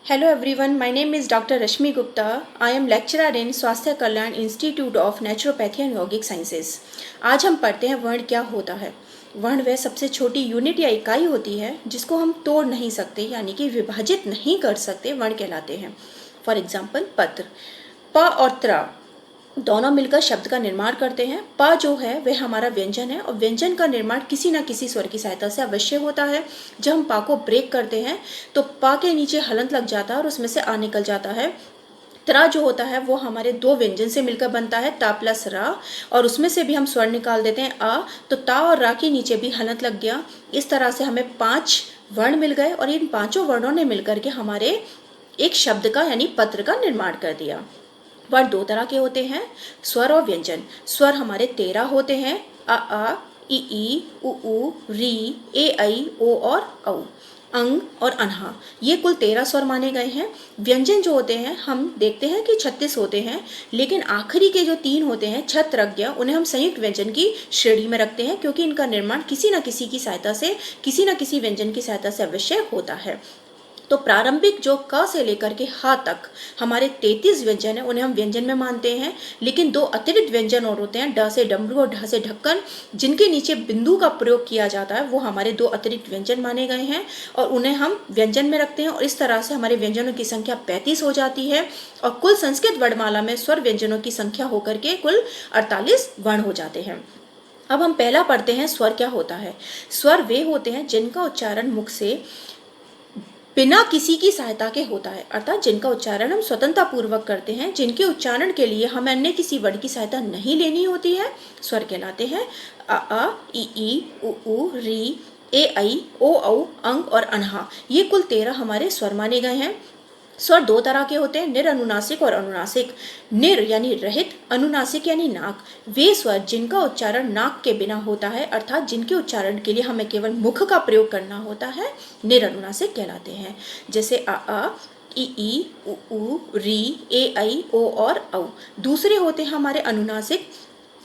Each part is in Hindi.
Hello everyone, my name is Dr. Rashmi Gupta. I am lecturer in स्वास्थ्य कल्याण इंस्टीट्यूट ऑफ नेचुरोपैथी एंड यौगिक साइंसेज। आज हम पढ़ते हैं वर्ण क्या होता है। वर्ण वह सबसे छोटी यूनिट या इकाई होती है जिसको हम तोड़ नहीं सकते, यानी कि विभाजित नहीं कर सकते, वर्ण कहलाते हैं। फॉर एग्जाम्पल पत्र, प और त्र दोनों मिलकर शब्द का निर्माण करते हैं। प जो है वह हमारा व्यंजन है और व्यंजन का निर्माण किसी न किसी स्वर की सहायता से अवश्य होता है। जब हम पा को ब्रेक करते हैं तो पा के नीचे हलंत लग जाता है और उसमें से आ निकल जाता है। त्र जो होता है वो हमारे दो व्यंजन से मिलकर बनता है, ता प्लस रा, और उसमें से भी हम स्वर निकाल देते हैं आ, तो ता और रा के नीचे भी हलंत लग गया। इस तरह से हमें 5 वर्ण मिल गए और इन 5 वर्णों ने मिलकर के हमारे एक शब्द का यानी पत्र का निर्माण कर दिया। वर्ण 2 तरह के होते हैं, स्वर और व्यंजन। स्वर हमारे 13 होते हैं, आ, ई, उ, री, ए, ऐ, ओ और औ। अंग और अनहा, ये कुल 13 स्वर माने गए हैं। व्यंजन जो होते हैं हम देखते हैं कि 36 होते हैं, लेकिन आखिरी के जो 3 होते हैं छत रज्ञ, उन्हें हम संयुक्त व्यंजन की श्रेणी में रखते हैं क्योंकि इनका निर्माण किसी न किसी की सहायता से, किसी न किसी व्यंजन की सहायता से अवश्य होता है। तो प्रारंभिक जो क से लेकर के ह तक हमारे 33 व्यंजन है, उन्हें हम व्यंजन में मानते हैं। लेकिन 2 अतिरिक्त व्यंजन और होते हैं, ड से डमरू और ढ से ढक्कन, जिनके नीचे बिंदु का प्रयोग किया जाता है, वो हमारे 2 अतिरिक्त व्यंजन माने गए हैं और उन्हें हम व्यंजन में रखते हैं। और इस तरह से हमारे व्यंजनों की संख्या 35 हो जाती है और कुल संस्कृत वर्णमाला में स्वर व्यंजनों की संख्या होकर के कुल 48 वर्ण हो जाते हैं। अब हम पहला पढ़ते हैं, स्वर क्या होता है। स्वर वे होते हैं जिनका उच्चारण मुख से बिना किसी की सहायता के होता है, अर्थात जिनका उच्चारण हम स्वतंत्रता पूर्वक करते हैं, जिनके उच्चारण के लिए हमें अन्य किसी वर्ण की सहायता नहीं लेनी होती है, स्वर कहलाते हैं। आ, ई, उ, री, ए, ऐ, ओ, औ, अंग और अनहा, ये कुल 13 हमारे स्वर माने गए हैं। स्वर 2 तरह के होते हैं, निरनुनासिक और अनुनासिक। निर यानी रहित, अनुनासिक यानी नाक, वे स्वर जिनका उच्चारण नाक के बिना होता है, अर्थात जिनके उच्चारण के लिए हमें केवल मुख का प्रयोग करना होता है, निरनुनासिक कहलाते हैं। जैसे आ, ई, उ, री, ए, ऐ, ओ और औ। दूसरे होते हैं हमारे अनुनासिक।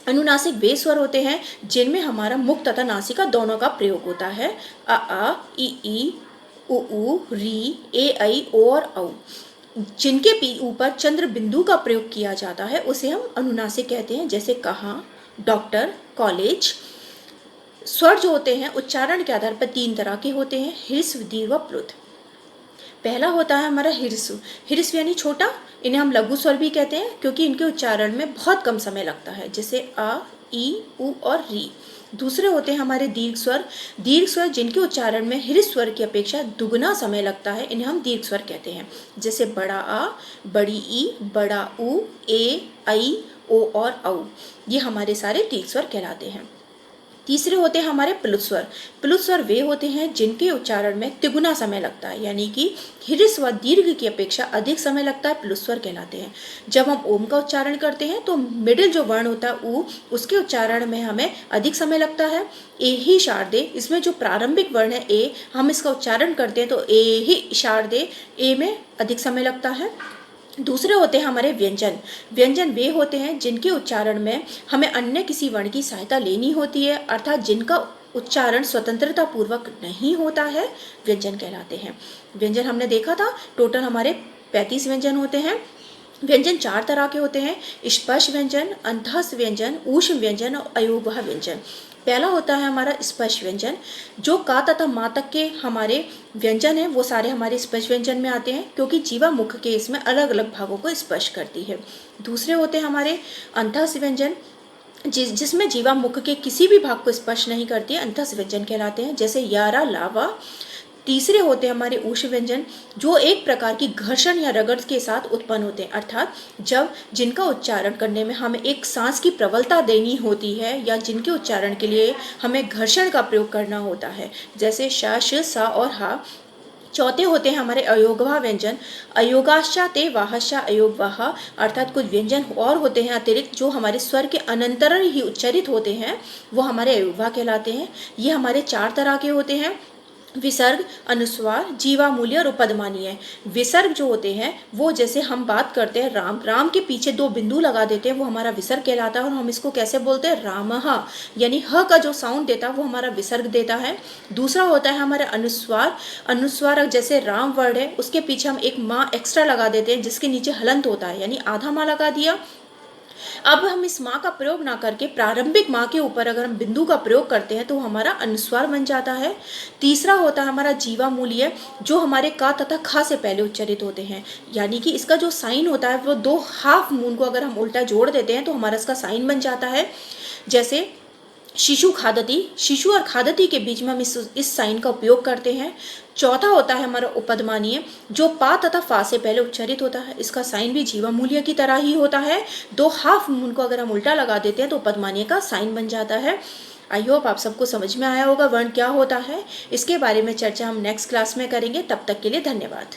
अनुनासिक वे स्वर होते हैं जिनमें हमारा मुख तथा नासिका दोनों का प्रयोग होता है। आ, ई, उ, री, ए, ऐ, ओ और औ। जिनके ऊपर चंद्र बिंदु का प्रयोग किया जाता है उसे हम अनुनासिक कहते हैं, जैसे कहाँ, डॉक्टर, कॉलेज। स्वर जो होते हैं उच्चारण के आधार पर 3 तरह के होते हैं, ह्रस्व, दीर्घ व प्लुत। पहला होता है हमारा ह्रस्व। ह्रस्व यानी छोटा, इन्हें हम लघु स्वर भी कहते हैं क्योंकि इनके उच्चारण में बहुत कम समय लगता है, जैसे आ, ई, उ और री। दूसरे होते हैं हमारे दीर्घ स्वर। दीर्घ स्वर जिनके उच्चारण में ह्रस्व स्वर की अपेक्षा दुगना समय लगता है, इन्हें हम दीर्घ स्वर कहते हैं, जैसे बड़ा आ, बड़ी ई, बड़ा उ, ए, ऐ, ओ और औ। ये हमारे सारे दीर्घ स्वर कहलाते हैं। तीसरे होते हैं हमारे प्लुत स्वर। प्लुत स्वर वे होते हैं जिनके उच्चारण में तिगुना समय लगता है, यानी कि ह्रस्व व दीर्घ की अपेक्षा अधिक समय लगता है, प्लुत स्वर कहलाते हैं। जब हम ओम का उच्चारण करते हैं तो मिडिल जो वर्ण होता है उ, उसके उच्चारण में हमें अधिक समय लगता है। ए ही शारदे, इसमें जो प्रारंभिक वर्ण है ए, हम इसका उच्चारण करते हैं तो ए ही शारदे, ए में अधिक समय लगता है। दूसरे होते हैं हमारे व्यंजन। व्यंजन वे होते हैं जिनके उच्चारण में हमें अन्य किसी वर्ण की सहायता लेनी होती है, अर्थात जिनका उच्चारण स्वतंत्रता पूर्वक नहीं होता है, व्यंजन कहलाते हैं। व्यंजन हमने देखा था, टोटल हमारे 35 व्यंजन होते हैं। व्यंजन 4 तरह के होते हैं, स्पर्श व्यंजन, अंतःस्थ व्यंजन, ऊष्म व्यंजन और अयोगवाह व्यंजन। पहला होता है हमारा स्पर्श व्यंजन। जो का तथा मा तक के हमारे व्यंजन हैं वो सारे हमारे स्पर्श व्यंजन में आते हैं क्योंकि जीवा मुख के इसमें अलग अलग भागों को स्पर्श करती है। दूसरे होते हैं हमारे अंतःस्थ व्यंजन, जिसमें जीवा मुख के किसी भी भाग को स्पर्श नहीं करती है, अंतःस्थ व्यंजन कहलाते हैं, जैसे यारा, लावा। तीसरे होते हैं हमारे ऊष्म व्यंजन, जो एक प्रकार की घर्षण या रगड़ के साथ उत्पन्न होते हैं, अर्थात जब जिनका उच्चारण करने में हमें एक सांस की प्रबलता देनी होती है या जिनके उच्चारण के लिए हमें घर्षण का प्रयोग करना होता है, जैसे श, श, सा और हा। चौथे होते हैं हमारे अयोगवाह व्यंजन, अयोगाश्चा ते वाहश्चा अयोगवाह, अर्थात कुछ व्यंजन और होते हैं अतिरिक्त जो हमारे स्वर के अनंतरण ही उच्चारित होते हैं, वो हमारे अयोगवाह कहलाते हैं। ये हमारे 4 तरह के होते हैं, विसर्ग, अनुस्वार, जीवामूल्य और उपधमानीय। विसर्ग जो होते हैं वो जैसे हम बात करते हैं राम, राम के पीछे दो बिंदु लगा देते हैं, वो हमारा विसर्ग कहलाता है और हम इसको कैसे बोलते हैं, रामः, यानी ह का जो साउंड देता है वो हमारा विसर्ग देता है। दूसरा होता है हमारा अनुस्वार। अनुस्वार जैसे राम वर्ड है उसके पीछे हम एक माँ एक्स्ट्रा लगा देते हैं जिसके नीचे हलंत होता है, यानी आधा माँ लगा दिया। अब हम इस माँ का प्रयोग ना करके प्रारंभिक माँ के ऊपर अगर हम बिंदु का प्रयोग करते हैं तो हमारा अनुस्वार बन जाता है। तीसरा होता है हमारा जीवा मूल्य, जो हमारे का तथा खा से पहले उच्चारित होते हैं, यानी कि इसका जो साइन होता है वो दो हाफ मून को अगर हम उल्टा जोड़ देते हैं तो हमारा इसका साइन बन जाता है। जैसे शिशु खादती, शिशु और खादती के बीच में हम इस साइन का उपयोग करते हैं। चौथा होता है हमारा उपधमानीय, जो पा तथा फा से पहले उच्चारित होता है, इसका साइन भी जीवा मूल्य की तरह ही होता है। दो हाफ मून को अगर हम उल्टा लगा देते हैं तो उपधमानीय का साइन बन जाता है। आई होप आप सबको समझ में आया होगा वर्ण क्या होता है। इसके बारे में चर्चा हम नेक्स्ट क्लास में करेंगे। तब तक के लिए धन्यवाद।